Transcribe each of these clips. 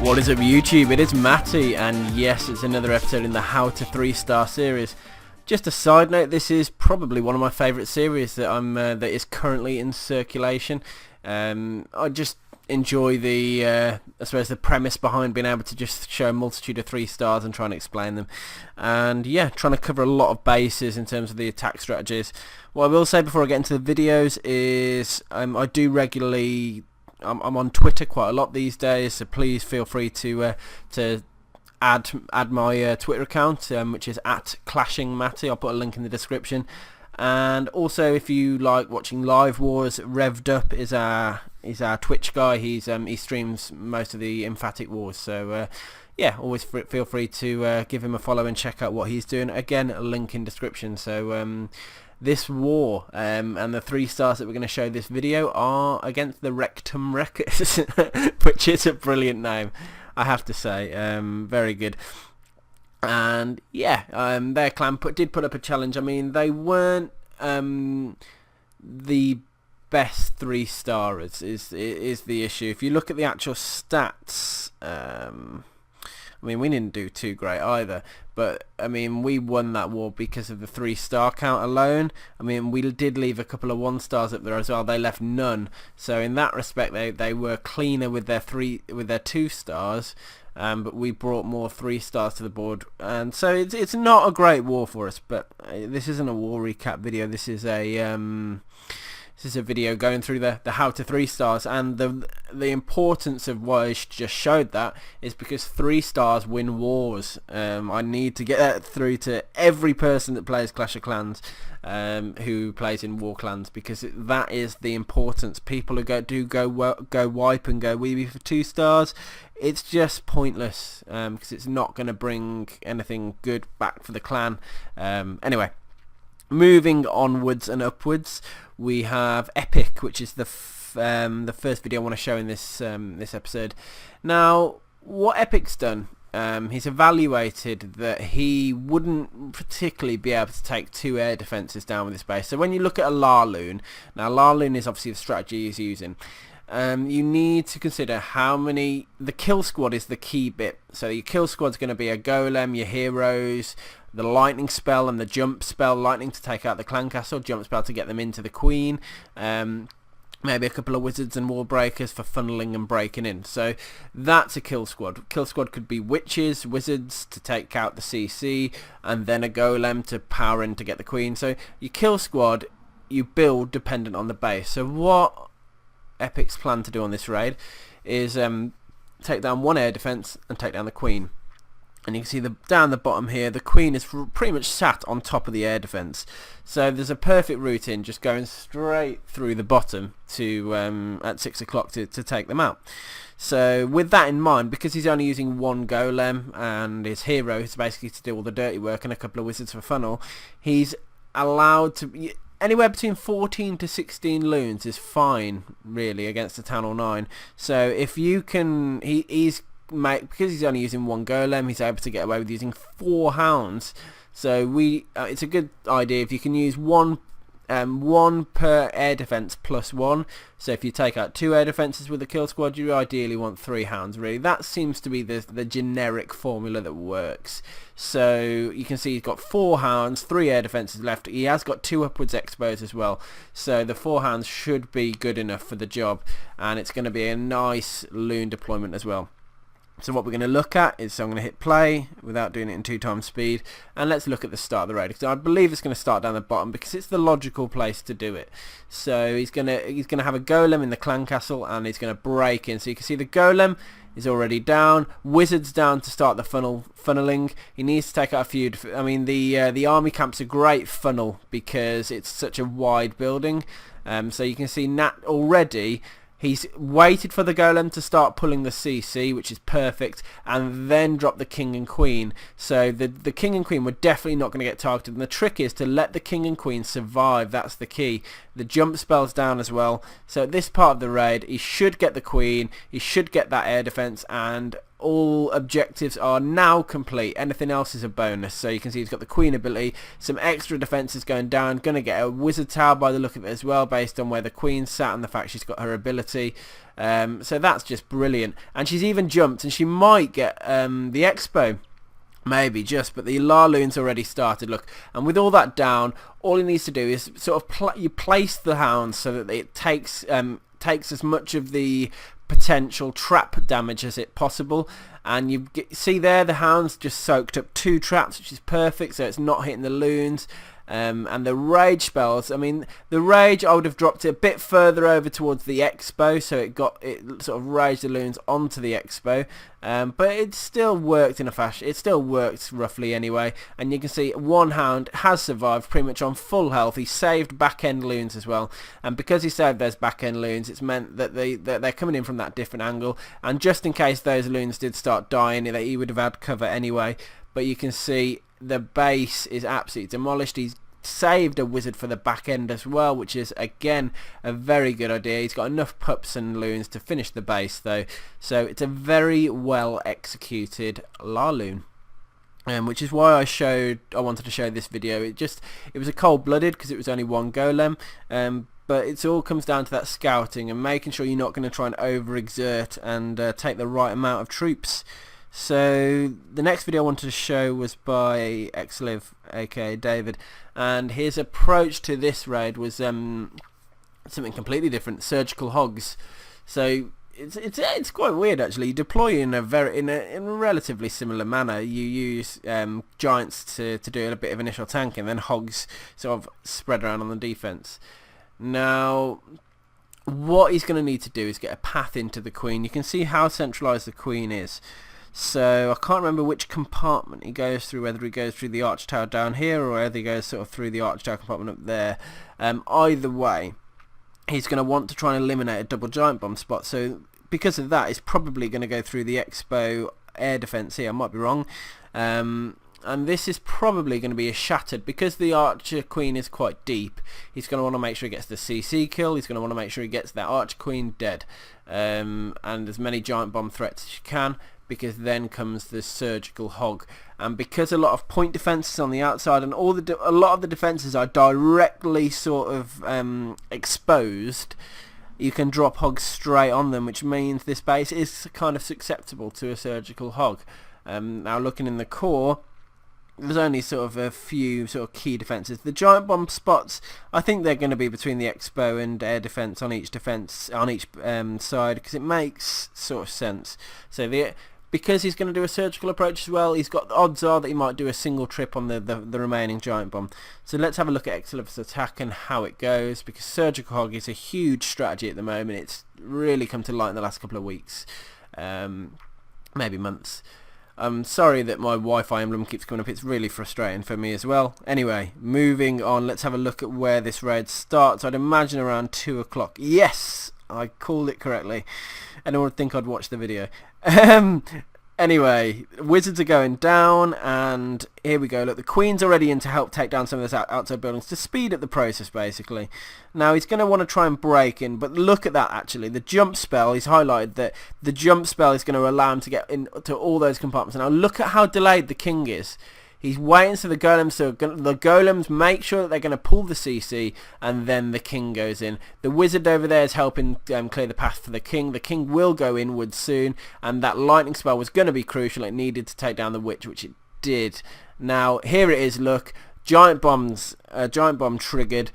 What is up YouTube? It is Matty, and yes, it's another episode in the How to 3-Star series. Just a side note, this is probably one of my favourite series that is currently in circulation. I just enjoy I suppose the premise behind being able to just show a multitude of 3 stars and try and explain them. And yeah, trying to cover a lot of bases in terms of the attack strategies. What I will say before I get into the videos is I do regularly... I'm on Twitter quite a lot these days, so please feel free to add my Twitter account, which is @ClashingMatty. I'll put a link in the description. And also, if you like watching live wars, Revved Up is our Twitch guy. He streams most of the Emphatic wars, so yeah, always feel free to give him a follow and check out what he's doing. Again, a link in description. So this war and the 3 stars that we're going to show this video are against the Rectum Wreckers, which is a brilliant name, I have to say. Very good. And yeah, their clan did put up a challenge. I mean, they weren't the best 3-starers is the issue. If you look at the actual stats, I mean, we didn't do too great either, but I mean, we won that war because of the 3-star count alone. I mean, we did leave a couple of 1-stars up there as well. They left none, so in that respect, they were cleaner with their 2 stars. But we brought more 3 stars to the board, and so it's not a great war for us. But this isn't a war recap video. This is a video going through the how to 3 stars, and the importance of why I just showed that is because 3 stars win wars. I need to get that through to every person that plays Clash of Clans, who plays in war clans, because that is the importance. People who go wipe and go weeby for 2 stars, it's just pointless, because it's not going to bring anything good back for the clan. Anyway, moving onwards and upwards, we have Epic, which is the first video I want to show in this episode. Now, what Epic's done, he's evaluated that he wouldn't particularly be able to take 2 air defences down with his base. So when you look at a loon, now loon is obviously the strategy he's using. You need to consider how many... The kill squad is the key bit. So your kill squad's going to be a golem, your heroes, the lightning spell and the jump spell. Lightning to take out the clan castle, jump spell to get them into the queen. Maybe a couple of wizards and wall breakers for funneling and breaking in. So that's a kill squad. Kill squad could be witches, wizards to take out the CC, and then a golem to power in to get the queen. So your kill squad you build dependent on the base. So what Epic's plan to do on this raid is take down 1 air defense and take down the queen. And you can see down the bottom here, the queen is pretty much sat on top of the air defense. So there's a perfect route in, just going straight through the bottom to at 6 o'clock to take them out. So with that in mind, because he's only using 1 golem and his hero is basically to do all the dirty work and a couple of wizards for funnel, he's allowed to... Anywhere between 14 to 16 loons is fine, really, against a Town Hall 9. So if you can... because he's only using 1 golem, he's able to get away with using 4 hounds. So it's a good idea if you can use one per air defense plus 1. So if you take out 2 air defenses with the kill squad, you ideally want 3 hounds. Really, that seems to be the generic formula that works. So you can see he's got 4 hounds, 3 air defenses left. He has got 2 upwards expos as well. So the 4 hounds should be good enough for the job, and it's going to be a nice loon deployment as well. So what we're going to look at is, so I'm going to hit play without doing it in 2 times speed, and let's look at the start of the raid, because I believe it's going to start down the bottom because it's the logical place to do it. So he's going to have a golem in the clan castle, and he's going to break in. So you can see the golem is already down, wizards down to start the funneling. He needs to take out a few. I mean, the army camp's a great funnel because it's such a wide building. So you can see Nat already. He's waited for the golem to start pulling the CC, which is perfect, and then drop the king and queen. So the king and queen were definitely not going to get targeted, and the trick is to let the king and queen survive. That's the key. The jump spell's down as well. So at this part of the raid, he should get the queen, he should get that air defense, and all objectives are now complete. Anything else is a bonus. So you can see he's got the queen ability, some extra defenses going down, going to get a wizard tower by the look of it as well, based on where the queen sat and the fact she's got her ability. So that's just brilliant. And she's even jumped, and she might get the expo. Maybe just, but the loon's already started, look. And with all that down, all he needs to do is sort of you place the hounds so that it takes as much of the potential trap damage as it possible. And you see there, the hounds just soaked up 2 traps, which is perfect, so it's not hitting the loons. And the rage spells, I mean, the rage, I would have dropped it a bit further over towards the expo, so it sort of raged the loons onto the expo, but it still worked in a fashion. It still worked roughly anyway, and you can see one hound has survived pretty much on full health. He saved back end loons as well, and because he saved those back end loons, it's meant that they're coming in from that different angle, and just in case those loons did start dying, he would have had cover anyway. But you can see the base is absolutely demolished. He's saved a wizard for the back end as well, which is again a very good idea. He's got enough pups and loons to finish the base though, so it's a very well executed loon. Which is why I wanted to show this video. It was a cold-blooded because it was only 1 golem, but it all comes down to that scouting and making sure you're not going to try and overexert and take the right amount of troops. So the next video I wanted to show was by Xliv, aka David, and his approach to this raid was something completely different: surgical hogs. So it's quite weird actually. You deploy in a relatively similar manner. You use giants to do a bit of initial tanking, then hogs sort of spread around on the defense. Now, what he's going to need to do is get a path into the queen. You can see how centralized the queen is. So I can't remember which compartment he goes through, whether he goes through the arch tower down here or whether he goes sort of through the arch tower compartment up there. Either way, he's going to want to try and eliminate a double giant bomb spot. So because of that, he's probably going to go through the expo air defense here. I might be wrong. And this is probably going to be a shattered, because the archer queen is quite deep. He's going to want to make sure he gets the CC kill. He's going to want to make sure he gets that archer queen dead, and as many giant bomb threats as you can, because then comes the surgical hog. And because a lot of point defenses on the outside and a lot of the defenses are directly sort of exposed, you can drop hogs straight on them, which means this base is kind of susceptible to a surgical hog. Now looking in the core, there's only sort of a few sort of key defenses. The giant bomb spots, I think they're going to be between the expo and air defense on each side, because it makes sort of sense. So because he's going to do a surgical approach as well, he's got the odds are that he might do a single trip on the remaining giant bomb. So let's have a look at Xliv's attack and how it goes, because surgical hog is a huge strategy at the moment. It's really come to light in the last couple of weeks, maybe months. I'm sorry that my Wi-Fi emblem keeps coming up. It's really frustrating for me as well. Anyway, moving on, let's have a look at where this raid starts. I'd imagine around 2 o'clock. Yes, I called it correctly. Anyone would think I'd watch the video. Anyway, wizards are going down, and here we go. Look, the queen's already in to help take down some of those outside buildings to speed up the process, basically. Now, he's going to want to try and break in, but look at that, actually. The jump spell, he's highlighted that the jump spell is going to allow him to get into all those compartments. Now, look at how delayed the king is. He's waiting for the golems, so the golems make sure that they're going to pull the CC, and then the king goes in. The wizard over there is helping clear the path for the king. The king will go inwards soon, and that lightning spell was going to be crucial. It needed to take down the witch, which it did. Now, here it is, look. Giant bomb triggered,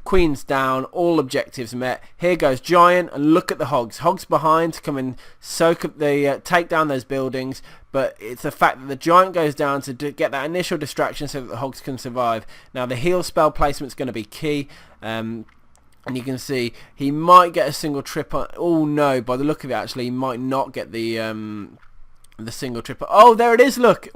queen's down, all objectives met. Here goes giant, and look at the hogs. Hogs behind to come and soak up take down those buildings, but it's the fact that the giant goes down to get that initial distraction so that the hogs can survive. Now the heal spell placement is going to be key, and you can see he might get a single trip on. Oh no, by the look of it, actually he might not get the single trip. Oh, there it is, look,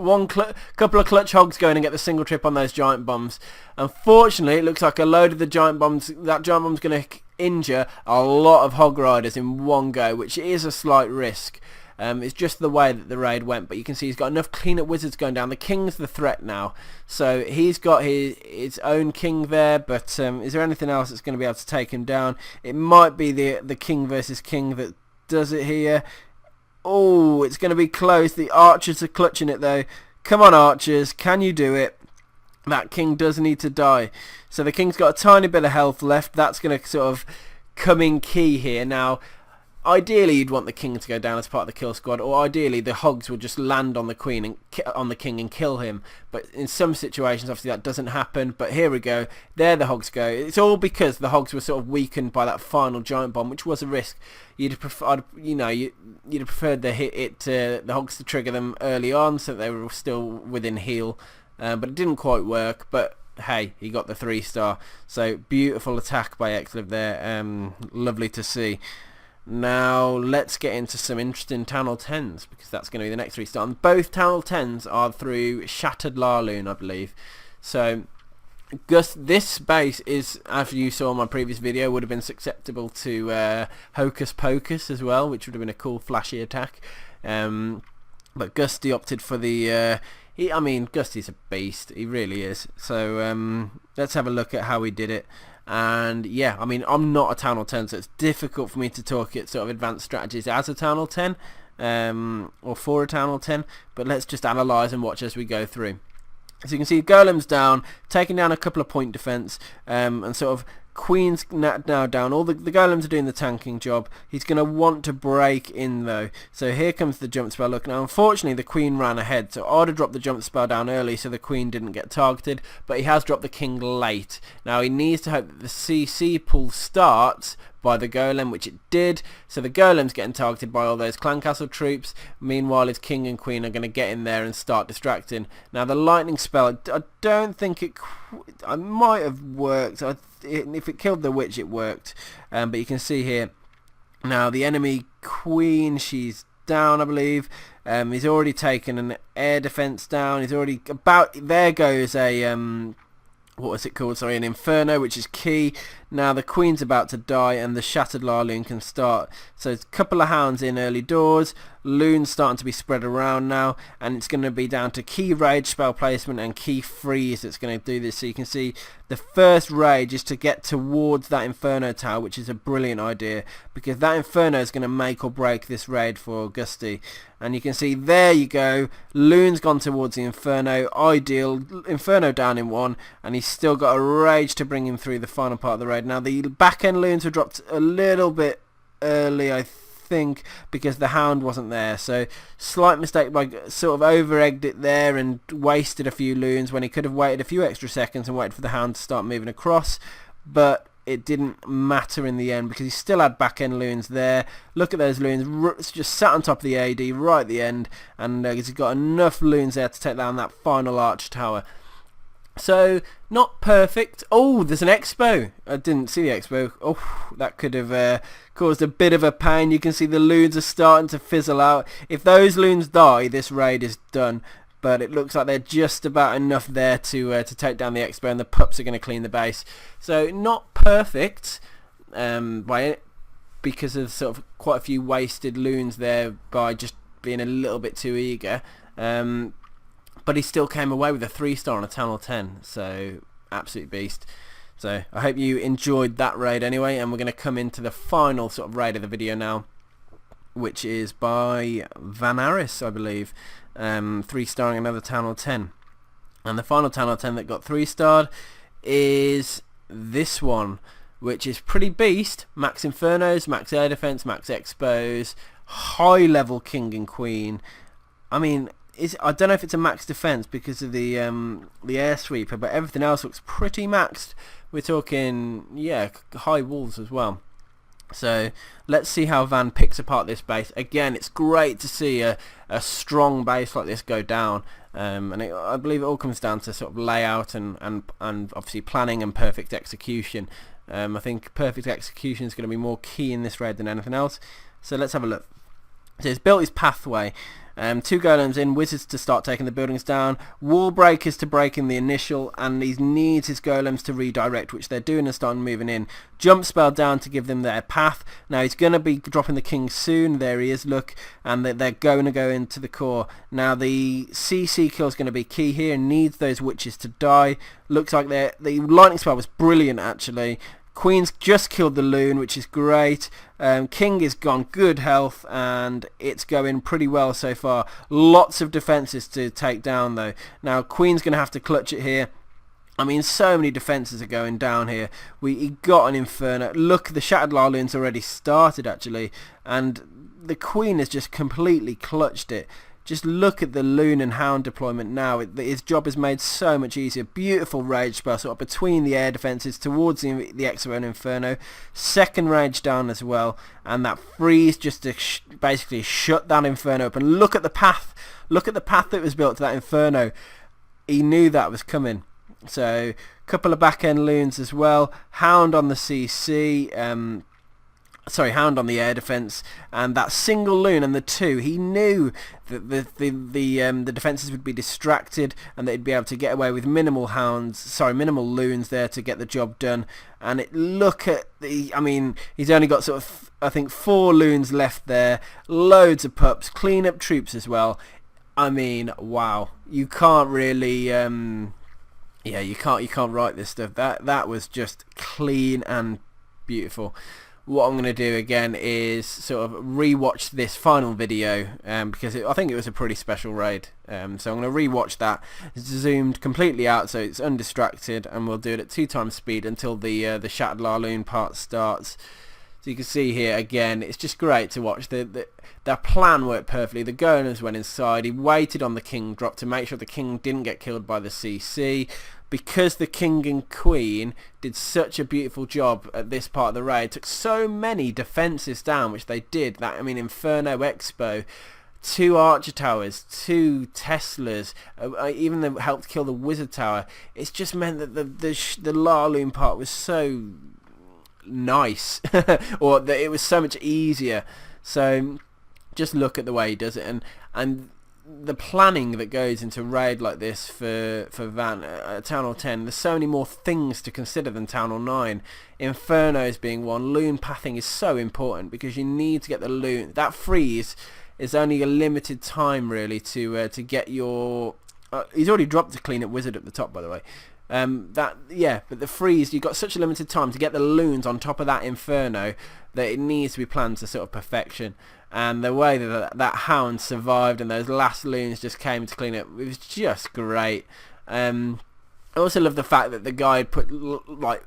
couple of clutch hogs going and get the single trip on those giant bombs. Unfortunately, it looks like a load of the giant bombs, that giant bomb's going to injure a lot of hog riders in one go, which is a slight risk. It's just the way that the raid went, but you can see he's got enough cleanup wizards going down. The king's the threat now, so he's got his own king there, but is there anything else that's going to be able to take him down? It might be the king versus king that does it here. Oh, it's going to be close. The archers are clutching it though. Come on, archers, can you do it? That king does need to die. So the king's got a tiny bit of health left. That's going to sort of come in key here. Now, ideally you'd want the king to go down as part of the kill squad, or ideally the hogs would just land on the queen and on the king and kill him. But in some situations, obviously that doesn't happen. But here we go. There the hogs go. It's all because the hogs were sort of weakened by that final giant bomb, which was a risk. You'd have preferred, you'd have preferred the hogs to trigger them early on, so they were still within heal. But it didn't quite work. But hey, he got the 3-star. So beautiful attack by Xliv there. Lovely to see. Now let's get into some interesting Town Hall 10s, because that's going to be the next 3-star. And both Town Hall 10s are through Shattered Loon, I believe. So this base is, as you saw in my previous video, would have been susceptible to Hocus Pocus as well, which would have been a cool flashy attack. But Gusty opted for the... I mean, Gusty's a beast. He really is. So let's have a look at how he did it. And yeah, I mean, I'm not a Town Hall 10, so it's difficult for me to talk at sort of advanced strategies as a Town Hall 10, or for a Town Hall 10, but let's just analyse and watch as we go through. So you can see Golem's down, taking down a couple of point defence, and sort of Queen's now down. All the Golems are doing the tanking job. He's going to want to break in though. So here comes the jump spell. Look, now unfortunately the Queen ran ahead, so I'd have dropped the jump spell down early so the Queen didn't get targeted, but he has dropped the King late. Now he needs to hope that the CC pull starts by the Golem, which it did. So the Golem's getting targeted by all those Clan Castle troops. Meanwhile, his King and Queen are going to get in there and start distracting. Now the lightning spell, I don't think it... I might have worked. If it killed the witch, it worked. But you can see here, now the enemy Queen, she's down, I believe. He's already taken an air defense down. He's already about... There goes a... what was it called? Sorry, an Inferno, which is key. Now the Queen's about to die and the Shattered Loon can start. So it's a couple of hounds in early doors. Loon's starting to be spread around now, and it's going to be down to key rage spell placement and key freeze that's going to do this. So you can see the first rage is to get towards that Inferno tower, which is a brilliant idea, because that Inferno is going to make or break this raid for Gusty. And you can see, there you go, Loon's gone towards the Inferno, ideal, Inferno down in one, and he's still got a rage to bring him through the final part of the raid. Now the back end Loons were dropped a little bit early, I think, because the hound wasn't there, so slight mistake by sort of over-egged it there and wasted a few Loons when he could have waited a few extra seconds and waited for the hound to start moving across. But it didn't matter in the end, because he still had back end Loons there. Look at those Loons just sat on top of the AD right at the end, and he's got enough Loons there to take down that final arch tower. So not perfect. Oh, there's an expo. I didn't see the expo. Oh, that could have caused a bit of a pain. You can see the Loons are starting to fizzle out. If those Loons die, this raid is done. But it looks like they're just about enough there to take down the expo, and the pups are going to clean the base. So not perfect because of sort of quite a few wasted Loons there by just being a little bit too eager. But he still came away with a 3-star on a Town Hall 10, so absolute beast. So I hope you enjoyed that raid anyway, and we're going to come into the final sort of raid of the video now, which is by Vanaris, I believe, 3-starring another Town Hall 10. And the final Town Hall 10 that got 3-starred is this one, which is pretty beast. Max Infernos, max air defense, max expos, high level King and Queen. I mean, I don't know if it's a max defense because of the air sweeper, but everything else looks pretty maxed. We're talking, yeah, high walls as well. So let's see how Van picks apart this base. Again, it's great to see a strong base like this go down, and I believe it all comes down to sort of layout and obviously planning and perfect execution. I think perfect execution is going to be more key in this raid than anything else. So let's have a look. So he's built his pathway. 2 golems in, wizards to start taking the buildings down, wall breakers to break in the initial, and he needs his golems to redirect, which they're doing and starting moving in. Jump spell down to give them their path. Now he's going to be dropping the king soon. There he is, look, and they're going to go into the core. Now the CC kill is going to be key here, needs those witches to die. Looks like the lightning spell was brilliant actually. Queen's just killed the loon, which is great. King is gone good health, and it's going pretty well so far. Lots of defences to take down though. Now Queen's going to have to clutch it here. I mean, so many defences are going down here. He got an Inferno. Look, the Shattered Loon's already started actually, and the Queen has just completely clutched it. Just look at the Loon and Hound deployment now. His job is made so much easier. Beautiful rage spell sort of between the air defences towards the Exo and Inferno. Second rage down as well, and that freeze just to basically shut that Inferno up. And look at the path. Look at the path that was built to that Inferno. He knew that was coming. So a couple of back end loons as well. Hound on the CC. Hound on the air defense, and that single loon and the two. He knew that the defenses would be distracted and that he'd be able to get away with minimal loons there to get the job done. And look at I mean, he's only got sort of I think 4 loons left there. Loads of pups, clean up troops as well. I mean, wow, you can't really you can't write this stuff. That was just clean and beautiful. What I'm going to do again is sort of rewatch this final video because I think it was a pretty special raid. So I'm going to rewatch that. It's zoomed completely out so it's undistracted, and we'll do it at 2 times speed until the Shattered Loon part starts. So you can see here again, it's just great to watch. Their plan worked perfectly. The Gunners went inside. He waited on the King drop to make sure the King didn't get killed by the CC. Because the King and Queen did such a beautiful job at this part of the raid, took so many defences down, which they did. I mean, Inferno Expo, 2 Archer Towers, 2 Teslas, even they helped kill the Wizard Tower. It's just meant that the Loon part was so nice, or that it was so much easier. So just look at the way he does it, and the planning that goes into a raid like this for Van Town Hall 10. There's so many more things to consider than Town Hall 9. Infernos being one. Loon pathing is so important because you need to get the loon. That freeze is only a limited time really to get your he's already dropped the clean up wizard at the top, by the way. But the freeze, you've got such a limited time to get the loons on top of that Inferno that it needs to be planned to sort of perfection. And the way that Hound survived and those last loons just came to clean it, it was just great. I also love the fact that the guy had put like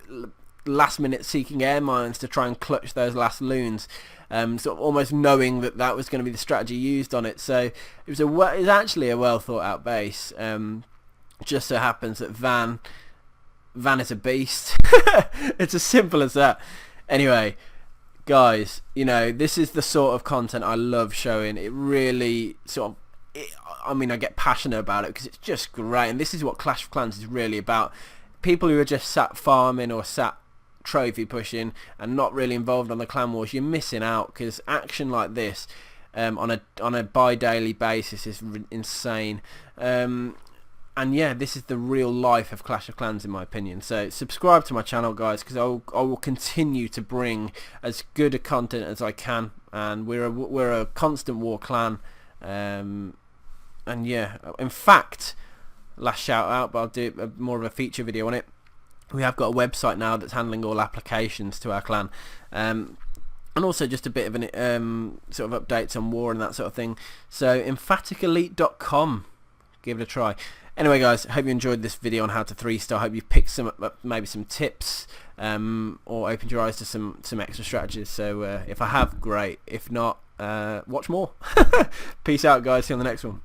last minute seeking air mines to try and clutch those last loons, sort of almost knowing that was going to be the strategy used on it. So it was actually a well thought out base. Just so happens that Van is a beast. It's as simple as that. Anyway, guys, you know, this is the sort of content I love showing. It really I get passionate about it because it's just great, and this is what Clash of Clans is really about. People who are just sat farming or sat trophy pushing and not really involved on the clan wars, you're missing out, because action like this on a bi-daily basis is insane. And yeah, this is the real life of Clash of Clans in my opinion. So subscribe to my channel, guys, because I will continue to bring as good a content as I can. And we're a constant war clan. And yeah, in fact, last shout out, but I'll do more of a feature video on it. We have got a website now that's handling all applications to our clan. And also just a bit of an sort of updates on war and that sort of thing. So emphaticelite.com, give it a try. Anyway, guys, I hope you enjoyed this video on how to 3-star. I hope you picked maybe some tips or opened your eyes to some extra strategies. So if I have, great. If not, watch more. Peace out, guys. See you on the next one.